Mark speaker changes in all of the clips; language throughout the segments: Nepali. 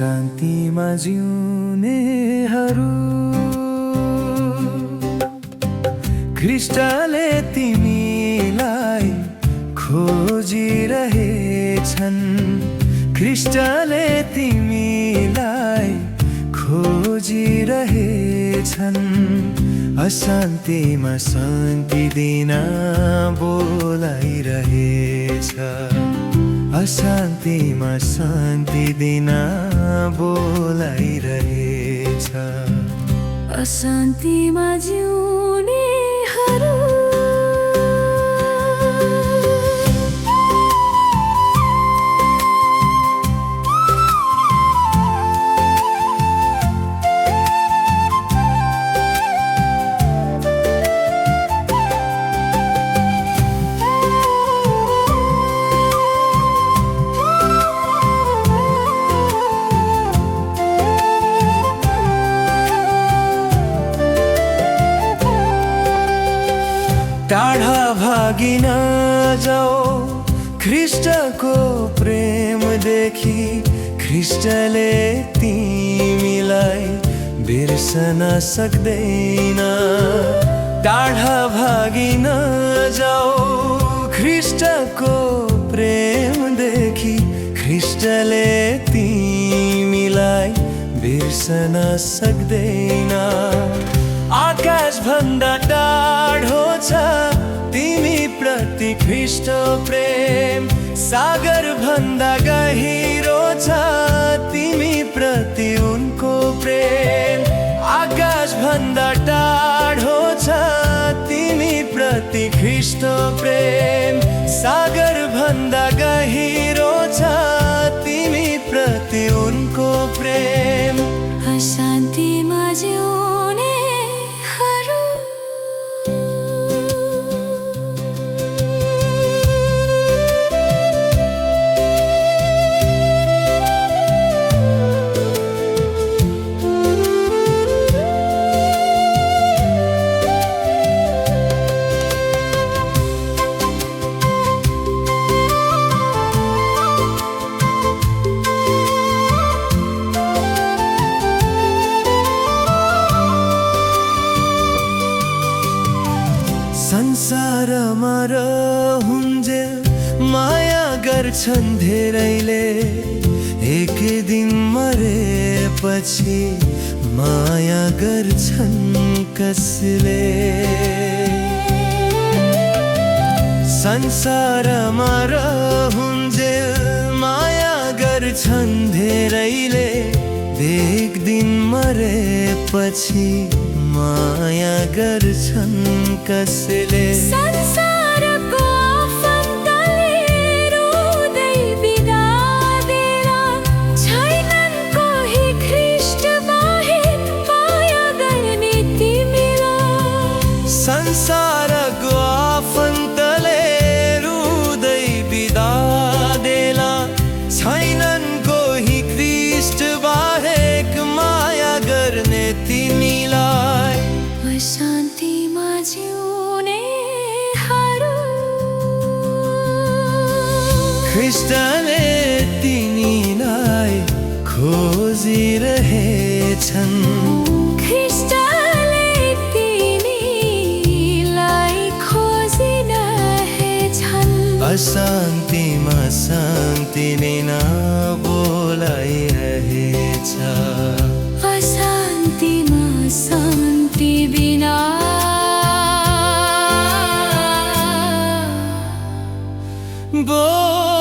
Speaker 1: अशान्तिमा जिउनेहरू ख्रीष्टले तिमीलाई खोजिरहेछन्। ख्रीष्टले तिमीलाई खोजिरहेछन्। अशान्तिमा शान्ति दिन बोलाइरहेछ। अशान्तिमा शान्ति दिन बोलाइरहेछ।
Speaker 2: अशान्तिमा जिउनेहरू
Speaker 1: टाढा भागिन जाओ ख्रीष्टको प्रेमदेखि। ख्रीष्टले तिमीलाई बिर्सन सक्दैन। टाढा भागिन जाओ ख्रीष्टको प्रेमदेखि। ख्रीष्टले तिमीलाई बिर्सन सक्दैन। आकाश भन्दा टाढो छ तिमी प्रति ख्रीष्ट प्रेम। सागर भन्दा गहिरो छ तिमी प्रति उनको प्रेम। आकाश भन्दा टाढो छ तिमी प्रति ख्रीष्ट प्रेम। सागर भन्दा गहिरो छ तिमी प्रति उनको प्रेम।
Speaker 2: अशान्तिमा जिउने
Speaker 1: संसारमा रहन्जेल माया गर्छन् धेरैले। एक दिन मरेपछि माया गर्छन् कसले। संसारमा रहन्जेल माया गर्छन् धेरैले। एक दिन मरेपछि माया गर्छन् कसले।
Speaker 2: संसारको आफन्तले रुँदै बिदा दिएर छैनन् कोही ख्रीष्ट बाहेक माया गर्ने तिमीलाई।
Speaker 1: संसारको आफन्तले रुँदै बिदा दिएर छैनन् कोही ख्रीष्ट बाहेक माया गर्ने तिमीलाई।
Speaker 2: अशान्तिमा जिउनेहरू
Speaker 1: ख्रीष्टले तिमीलाई खोजिरहेछन्।
Speaker 2: ख्रीष्टले तिमीलाई खोजिरहेछन्।
Speaker 1: अशान्तिमा शान्ति दिन बोलाइरहेछ।
Speaker 2: अशान्तिमा शान्ति बिना
Speaker 1: बोलाइरहेछ।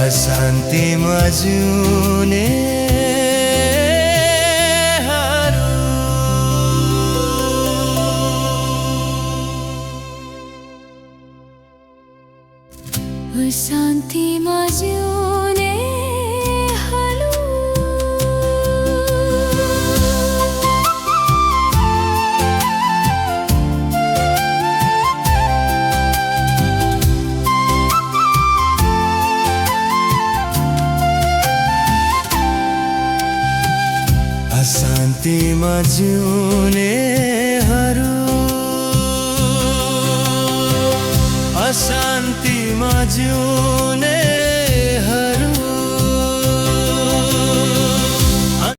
Speaker 1: अशान्तिमा जिउने
Speaker 2: अशान्तिमा जिउनेहरू
Speaker 1: अशान्तिमा जिउनेहरू जुन